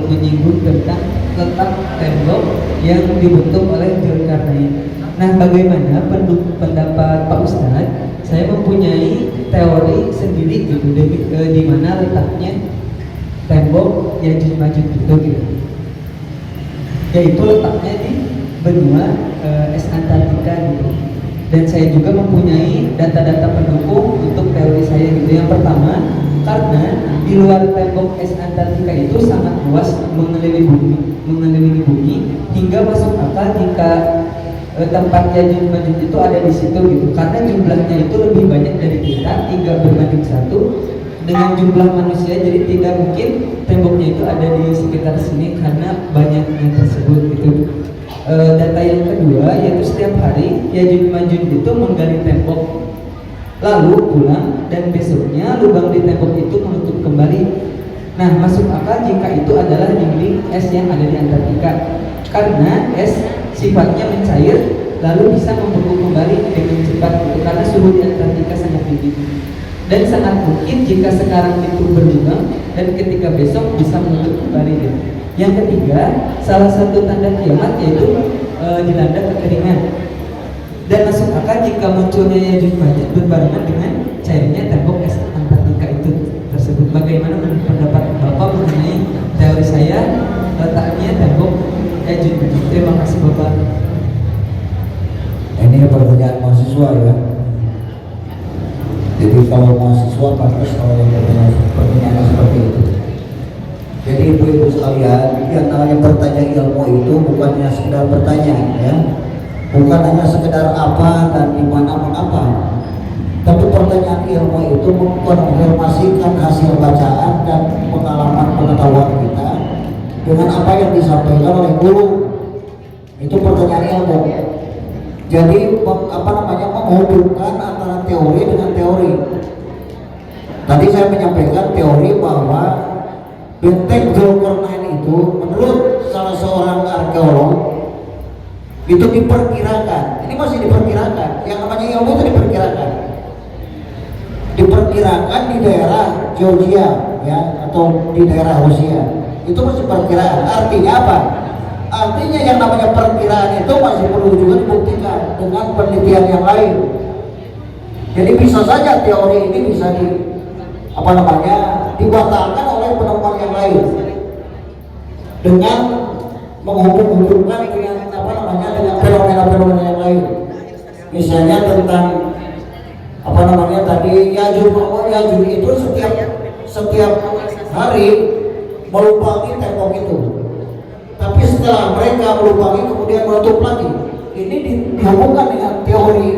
menyinggung tentang letak tembok yang dibentuk oleh Zulkarnain. Nah, bagaimana pendapat Pak Ustadz? Saya mempunyai teori sendiri gitu, di mana letaknya tembok Yajuj Majuj itu gitu. Yaitu letaknya di benua es Antartika gitu. Dan saya juga mempunyai data-data pendukung untuk teori saya gitu. Yang pertama, karena di luar tembok es Antartika itu sangat luas mengelilingi bumi hingga masuk akal jika tempat Yajuj Majuj itu ada di situ gitu. Karena jumlahnya itu lebih banyak dari kita, 3 berbanding 1 dengan jumlah manusia, jadi tidak mungkin temboknya itu ada di sekitar sini karena banyaknya tersebut gitu. Data yang kedua yaitu setiap hari Yajuj Majuj itu menggali tembok lalu pulang dan besoknya lubang di tembok itu menutup kembali. Nah, masuk akal jika itu adalah dinding es yang ada di Antartika karena es sifatnya mencair lalu bisa membeku kembali dengan cepat gitu, karena suhu di Antartika sangat tinggi dan sangat mungkin jika sekarang itu berlubang dan ketika besok bisa menutup kembali gitu. Yang ketiga, salah satu tanda kiamat yaitu dilanda kekeringan dan masuk akal jika munculnya Yajuj Majuj berbarengan dengan cairnya tembok es Antartika itu tersebut. Bagaimana pendapat Bapak mengenai teori saya letaknya tembok Yajuj Majuj? Terima kasih Bapak. Ini pertanyaan mahasiswa ya. Jadi kalau mahasiswa pantas kalau yang pertanyaan seperti itu. Jadi ibu-ibu sekalian, yang namanya bertanya ilmu itu bukannya sekedar bertanya ya, bukan hanya sekedar apa dan di mana mengapa, tapi pertanyaan ilmu itu mengkonfirmasikan hasil bacaan dan pengalaman pengetahuan kita dengan apa yang disampaikan oleh guru. Itu pertanyaan ilmu. Jadi menghubungkan antara teori dengan teori. Tadi saya menyampaikan teori bahwa benteng Zulkarnain itu menurut salah seorang arkeolog itu diperkirakan, ini masih diperkirakan, yang namanya ilmu itu diperkirakan di daerah Georgia ya, atau di daerah Rusia. Itu masih perkiraan. Artinya apa? Artinya yang namanya perkiraan itu masih perlu juga dibuktikan dengan penelitian yang lain. Jadi bisa saja teori ini bisa dibatalkan oleh penemuan yang lain dengan menghubung-hubungkan dengan dengan fenomena-fenomena yang lain. Misalnya tentang tadi Yajuj itu setiap hari melubangi tembok itu. Tapi setelah mereka melubangi kemudian menutup lagi. Ini dihubungkan dengan teori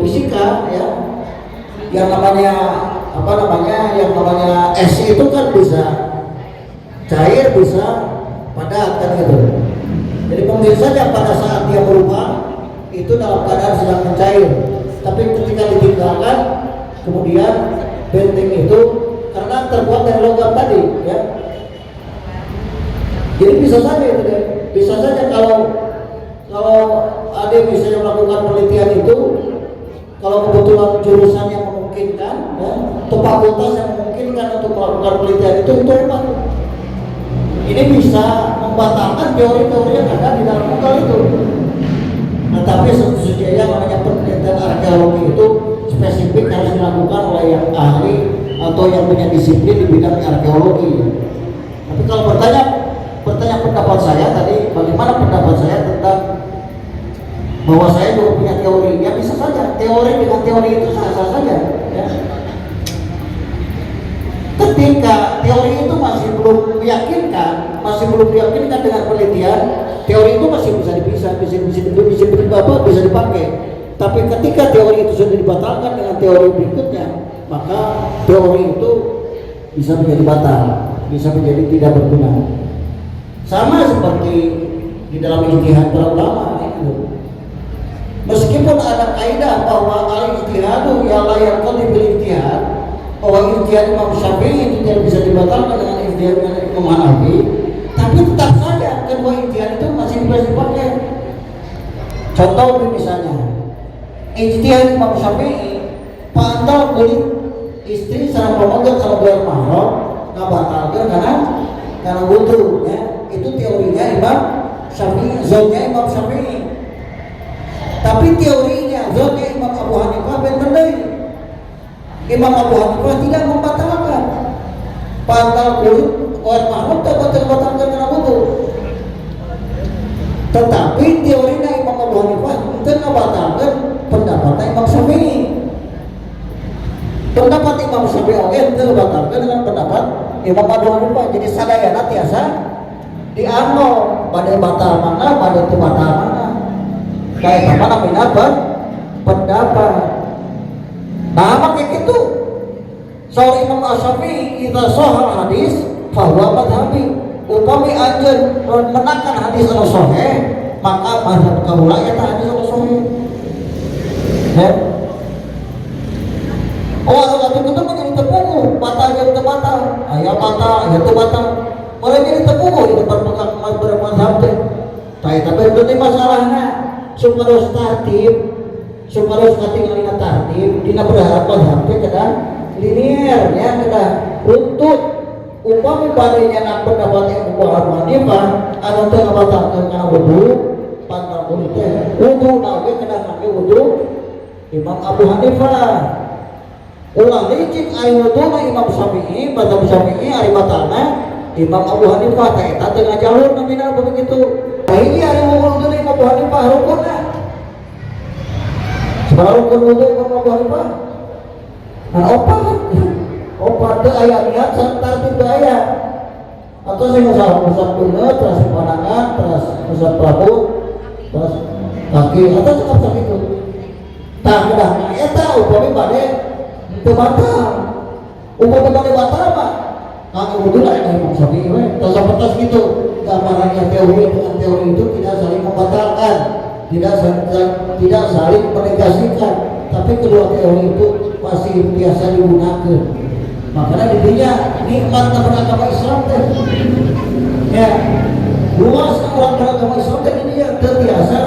fisika ya. Yang namanya es itu kan bisa cair, bisa padat kan gitu. Jadi mungkin saja pada saat dia berubah itu dalam keadaan sedang mencair, tapi ketika ditinggalkan kemudian benteng itu karena terbuat dari logam tadi ya. Jadi bisa saja itu deh. Bisa saja kalau ada yang bisa melakukan penelitian itu, kalau kebetulan jurusan yang memungkinkan ya, atau fakultas yang memungkinkan untuk melakukan penelitian itu hebat. Ini bisa membatalkan teori-teori yang ada di dalam buku itu. Nah, tapi sejujurnya yang namanya penelitian arkeologi itu spesifik harus dilakukan oleh yang ahli atau yang punya disiplin di bidang arkeologi. Tapi kalau bertanya pendapat saya tadi, bagaimana pendapat saya tentang bahwa saya juga punya teori, ya bisa saja teori dengan teori itu sah-sah saja ya. Ketika teori itu masih belum meyakinkan dengan penelitian, teori itu masih bisa dipakai. Tapi ketika teori itu sudah dibatalkan dengan teori berikutnya, maka teori itu bisa menjadi batal, bisa menjadi tidak berguna. Sama seperti di dalam ijtihad para ulama itu. Meskipun ada kaidah bahwa al-ijtihadu ya la yaqdi bil ijtihad, bahwa ijtihad Imam Syafi'i itu tidak bisa dibatalkan dengan ijtihad Imam Hanafi, tapi tetap saja kedua ijtihad itu masih bisa dipakai. Contoh misalnya, ijtihad Imam Syafi'i pantau kulit istri secara promogat kalau bayar mahram, ngabatalkeun karena wudu ya. Itu teorinya Imam Syafi'i, zonnya Imam Syafi'i. Tapi teorinya zonnya Imam Abu Hanifah bener deui. Imam Abu Hanifah tidak membatalkan. Pantal kulit orang makhluk tak batalkan karena wudu. Tetapi teorinya Imam Abu Hanifah itu membatalkan pendapatnya Imam Syafi'i. Pendapat Imam Syafi'i oke itu membatalkan dengan pendapat Imam Abu Hanifah. Jadi sadayana tiasa dianggo pada batal mana, pada itu batal mana. Kayak apa namanya pendapat. Nah makanya gitu. Soal Imam Syafi'i kita soal hadis bahwa madhabi upami anjeun menakan hadis anu sahih maka mazhab kaula eta hadis anu sahih. Ya. Oh anu itu menjadi tepungu batal jadi batal. Aya batal, aya teu batal. Mulai jadi tepungu itu berpegang mazhab teh. Tapi itu masalahna supados tartib, supados katingalina tartib dina berharap mazhab teh kedah linier ya kedah runtut. Upami bade nyana pendapat Abu Hanifah anu teu ngabatalkeun kana wudu pantang kulit teh wudu na ge kedah ngangge wudu Imam Abu Hanifah. Ulang licik ari wudu na Imam Syafi'i, mazhab Syafi'i ari batalna Imam Abu Hanifah teh eta teu ngajalur namina begitu. Hiji ari wudu na Imam Abu Hanifah rukunna. Sabaraha rukun wudu Imam Abu Hanifah? Nah, opat teu aya niat tartib teu aya. Atau sing usap beuneu terus pandangan, terus usap rambut, terus kaki atau cukup sakitu. Tah kedah eta upami bade teu batal. Upami bade batal mah kanggo wudu lain Imam Syafi'i we. Teu sapertos kitu. Gambarannya teori dengan teori itu tidak saling membatalkan, tidak saling menegasikan, tapi kedua teori itu masih biasa digunakan. Makanya didinya nikmat beragama Islam teh. Ya, luas orang beragama Islam teh dia terbiasa.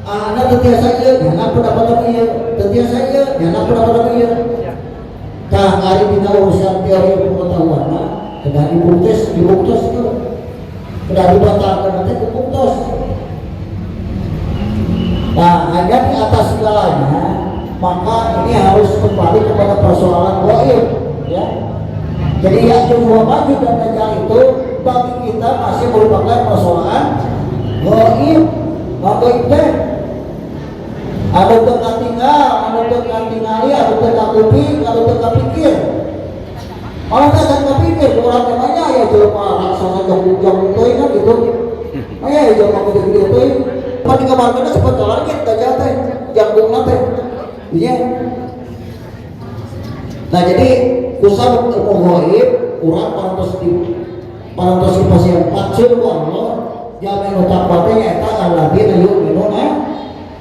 Anak terbiasa ieu, anak pendapat ieu, terbiasa ieu, anak pendapat ieu. Tah ari dina urusan teori pengetahuan mah kedah dibuktos itu. Kedah dibatalkan nanti dibuktos. Nah, hanya di atas segalanya maka ini harus kembali kepada persoalan gaib ya. Jadi Ya'juj wa Ma'juj dan Dajjal itu bagi kita masih merupakan persoalan gaib. Gaib teh anu teu katinggal, anu teu katingali, anu teu kakuping, anu teu kapikir. Malah teu kapikir urang teh mah aya jelema raksasa jong teuing kan gitu. Aya jelema gede-gede teuing. Pati kamarkeun cepet ke langit Dajjal teh, janggungna teh. Iya. Nah jadi usaha ilmu gaib urang parantos di pasien pacun ku Allah jamin utak eta alladzina yu'minuna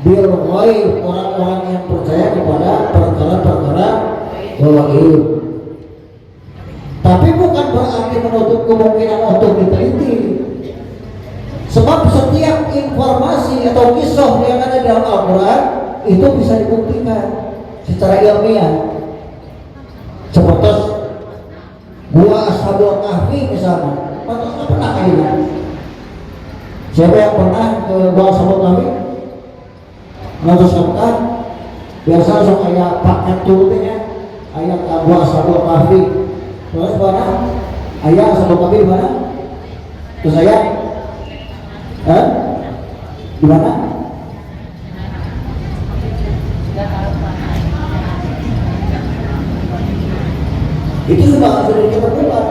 bil ghaib, orang-orang yang percaya kepada perkara-perkara gaib. Tapi bukan berarti menutup kemungkinan untuk diteliti. Sebab setiap informasi atau kisah yang ada dalam Al-Quran itu bisa dibuktikan secara ilmiah. Seperti gua Ashabul Kahfi misalnya, pernah kayaknya. Siapa yang pernah ke gua Ashabul Kahfi? Nonton sebentar. Biasa langsung kayak paket turutnya, ayat gua Ashabul Kahfi. Terus mana? Ayat Ashabul Kahfi di mana? Terus ayat? Di mana? Itu sudah ditemukan.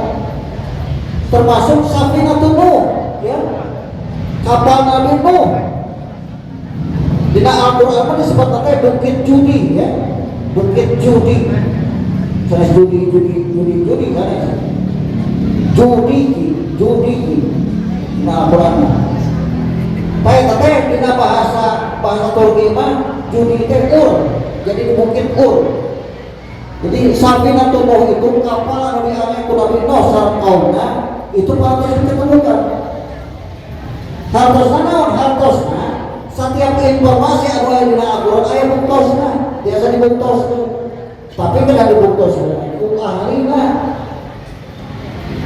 Termasuk Safinatun Nuh, ya. Kapal Nabi Nuh. Di Al-Qur'an disebutkan bukit judi, ya. Bukit judi. Jelas judi kan ya. Judi. Di Al-Qur'an. Tapi di bahasa Turki mah judi teh jadi di bukit Jadi Safinatun Nuh itu kapal Nabi Nuh sareng kaumna itu patut ditemukan. Hartosna setiap informasi anu aya dina Al-Qur'an aya buktosna, biasa dibuktos. Tapi kada dibuktos ku ahlina.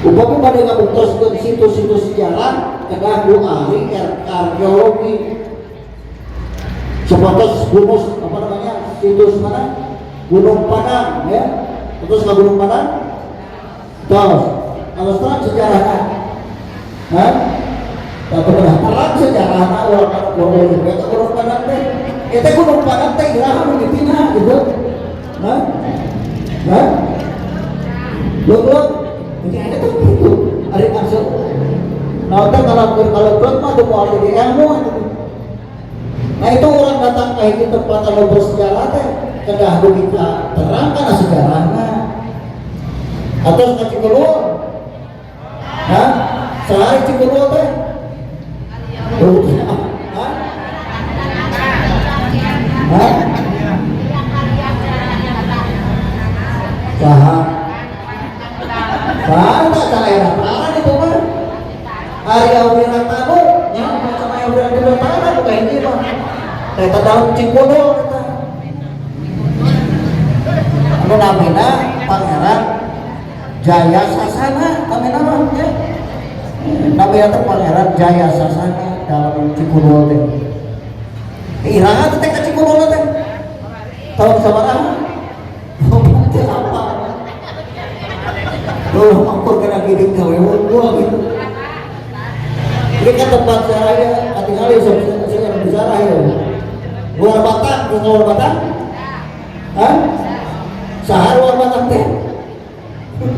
Upami pada ngabuktoskeun situs-situs sejarah kedah ku ahli arkeologi. Seperti gunung apa namanya? Situs mana? Gunung Padang ya. Terus ke Gunung Padang. Terus terang sejarahnya. Hah? Tapi terang sejarahnya orang Gunung Padang teh. Eta Gunung Padang teh iraha nu dipindah gitu. Hah? Hah? Belum ini ada tuh itu ada maksud. Nah, kalau belum mah tuh mau jadi ilmu. Nah itu orang datang ke itu tempat anu bersejarah teh kedah kita terang karena sejarahnya. Atau ke Cikulul, hah? Sehari Cikulul teh. Hah? Hah? Saham. Banyak cara yang apa itu mah? Arya Wiratanu, ya macam Arya Wiratanu bukan ini mah. Kita dalam Cikulul kita. Anu namina Pangeran Jaya Sasana, namina mah ya. Namina teh Pangeran Jaya Sasana dalam Cikulul teh. Iraha teh ka Cikulul teh. Tahun sabaraha? Teh apa? Loh, aku kena giring gawe gua gitu. Ini kan tempat saya tinggal saya bicara ya. Luar Batang, luar Batang? Hah? Sahar luar Batang teh?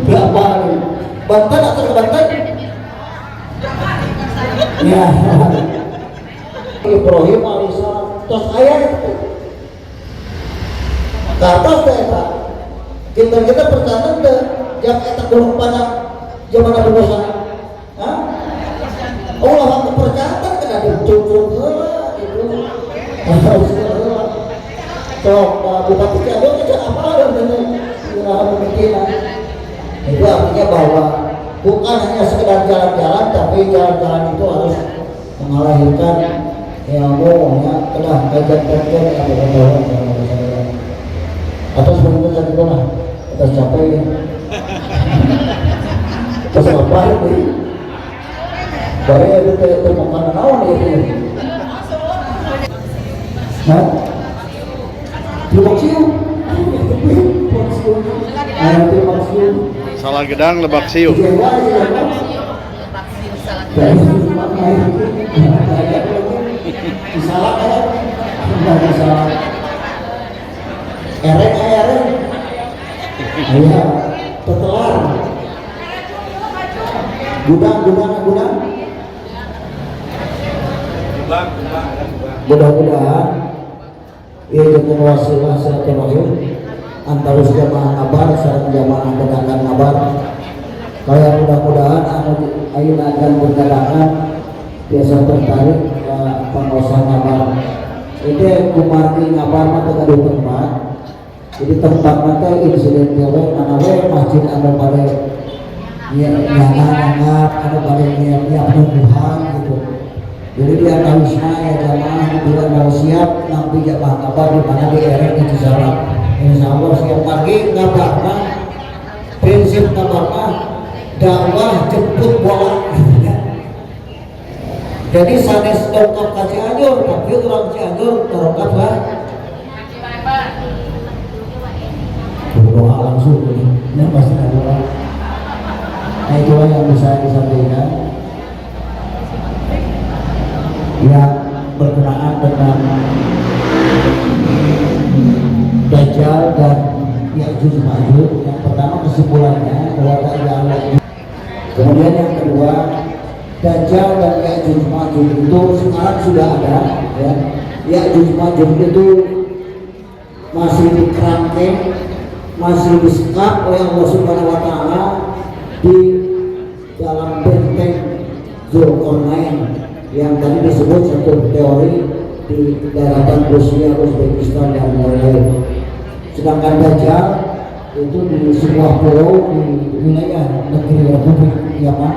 Berapa nih? Banten atau ke Banten? Ya. Ibrahim alaihissalam tos ayah itu. Kapas teh Pak. Kita percaya teh yang eta Gunung Padang zaman Nabi Musa. Hah? Allah aku percaya kena dicucuk heula gitu. Sok bupati Cianjur kerja apa dengan pemikiran. Itu artinya bahwa bukan hanya sekedar jalan-jalan, tapi jalan-jalan itu harus mengalahkan ilmu, ya, kena kajian-kajian yang berkaitan. Atas benar saya lah, atas capai. Terus apa itu? Baru itu makanan naon itu. Nah, Lebaksiu. Salah gedang Lebaksiu. Ereng. Iya, tetelar. Gudang. Mudah-mudahan ia dengan wasilah silaturahim antara jamaah ngabar sareng jamaah pedagang ngabar. Kaya mudah-mudahan anu ayeuna akan berdagangan biasa tertarik pengusaha ngabar. Itu kumargi ngabar mah teu di tempat. Jadi tempat mah insiden dewe mana we masjid anu bade nyangat anu bade nyiap nubuhan gitu. Jadi dia harusnya ya jamaah bila mau siap nanti jamaah kabar di mana di area di Cisalak. Insya Allah siap pagi kabar mah prinsip kabar mah dakwah jemput bola. Jadi sanes dongkap ka Cianjur, tapi orang Cianjur terongkap lah. Berdoa langsung, ini pasti doa. Nah itulah yang bisa disampaikan. Yang berkenaan dengan Dajjal dan Ya'juj Ma'juj. Yang pertama kesimpulannya bahwa Allah. Kemudian yang kedua, Dajjal dan Ya'juj Ma'juj itu sekarang sudah ada ya. Ya'juj Ma'juj itu masih dikerangkeng, masih disekap oleh Allah Subhanahu wa taala di dalam benteng Zulkarnain yang tadi disebut satu teori di daratan Rusia, Uzbekistan dan lain-lain. Sedangkan Dajjal itu di sebuah pulau di wilayah negeri Republik Yaman,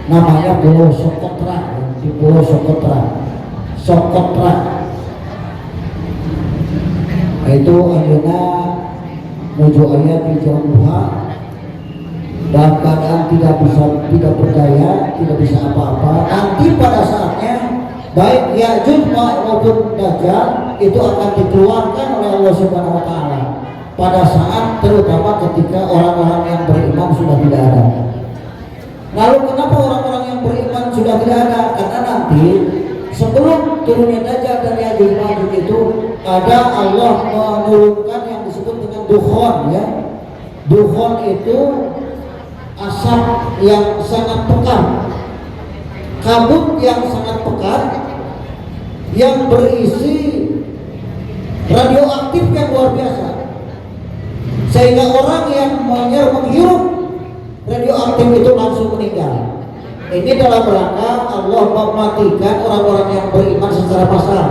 namanya Pulau Socotra. Di Pulau Socotra. Itu akhirnya menuju ayat di Jawa dalam keadaan tidak berdaya, tidak bisa apa-apa. Nanti pada saatnya baik Ya'juj maupun Dajjal itu akan dikeluarkan oleh Allah Subhanahu wa taala pada saat terutama ketika orang-orang yang beriman sudah tidak ada. Lalu kenapa orang-orang yang beriman sudah tidak ada? Karena nanti sebelum turunnya Dajjal dan Ya'juj Ma'juj itu ada Allah menurunkan yang disebut dengan dukhon, ya. Dukhon itu asap yang sangat pekat, kabut yang sangat pekat yang berisi radioaktif yang luar biasa, sehingga orang yang menghirup radioaktif itu langsung meninggal. Ini dalam rangka Allah mematikan orang-orang yang beriman secara massal,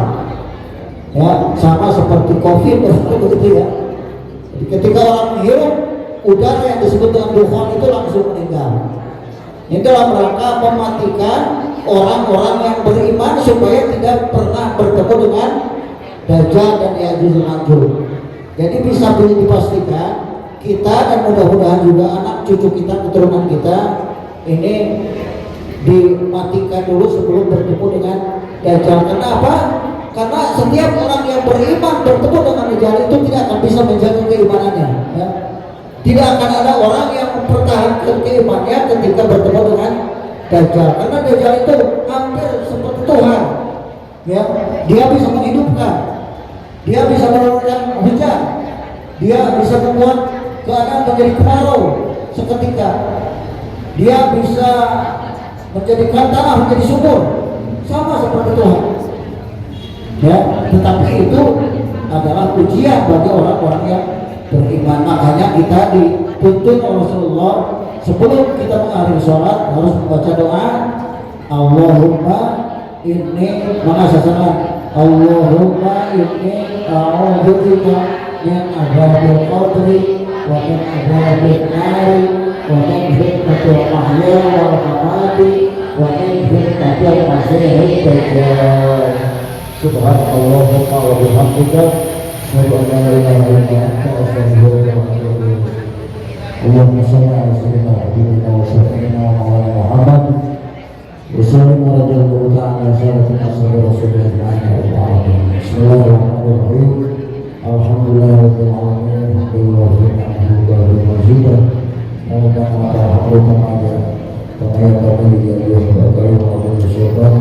ya, sama seperti COVID begitu ya. Jadi ketika orang menghirup udara yang disebut dengan dukhon itu langsung meninggal. Ini dalam rangka mematikan orang-orang yang beriman supaya tidak pernah bertemu dengan Dajjal dan Ya'juj Ma'juj. Jadi bisa dipastikan kita dan mudah-mudahan juga anak cucu kita, keturunan kita ini dimatikan dulu sebelum bertemu dengan Dajjal. Kenapa? Karena setiap orang yang beriman bertemu dengan Dajjal itu tidak akan bisa menjaga keimanannya, ya. Tidak akan ada orang yang mempertahankan keimanannya ketika bertemu dengan Dajjal, karena Dajjal itu hampir seperti Tuhan, ya. Dia bisa menghidupkan, dia bisa menurunkan hujan, dia bisa membuat keadaan menjadi kemarau seketika, dia bisa menjadikan tanah menjadi subur, sama seperti Tuhan, ya. Tetapi itu adalah ujian bagi orang-orang yang beriman. Makanya kita dituntut oleh Rasulullah sebelum kita mengakhiri sholat harus membaca doa Allahumma inni mengasasakan Allahumma inni a'udzubika min adzabil qabri wa min adzabil nari wa min fitnatil mahya wal mamati wa min fitnatil masiihid dajjal. Subhanallahumma wa bihamdika asyhadu an la ilaha illa anta astaghfiruka wa atubu ilaik. Allahumma shalli ala sayyidina habibina wa syafi'ina wa maulana Muhammad wa sallim ala jalil ta'ala syaratina sallallahu alaihi wa sallam. Bismillahirrahmanirrahim. Alhamdulillahirabbil alamin. Alhamdulillahi hamdan majidan. Allahumma ta'ala aja. Kami kami dijadikan sebagai orang bersyukur.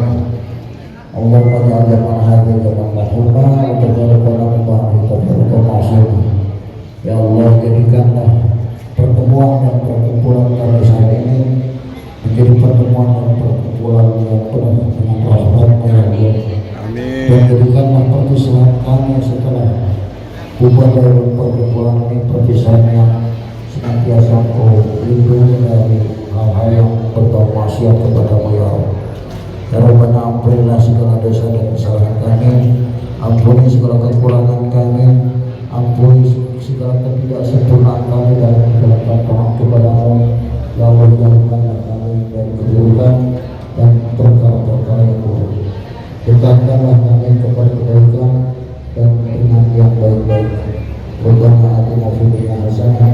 Allahumma ja'alna man hadhihi wa mahfuma wa taj'alna man masyhur. Ya Allah, jadikanlah pertemuan dan perkumpulan kami saat ini menjadi pertemuan dan perkumpulan yang penuh dengan rahmat-Mu ya Allah. Amin. Dan jadikanlah perpisahan kami setelah bubar dari perkumpulan ini perpisahan yang senantiasa Kau lindungi dari hal-hal yang berbau maksiat kepada-Mu ya Allah. Ya Rabbana, ampunilah segala dosa dan kesalahan kami, ampuni segala kekurangan kami, ampuni segala ketidaksempurnaan kami dalam menjalankan taat kepada Allah. Lalu jauhkanlah kami dari keburukan dan perkara-perkara yang buruk. Dekatkanlah kami kepada kebaikan dan dengan yang baik-baik. Rabbana atina fid dunya hasanah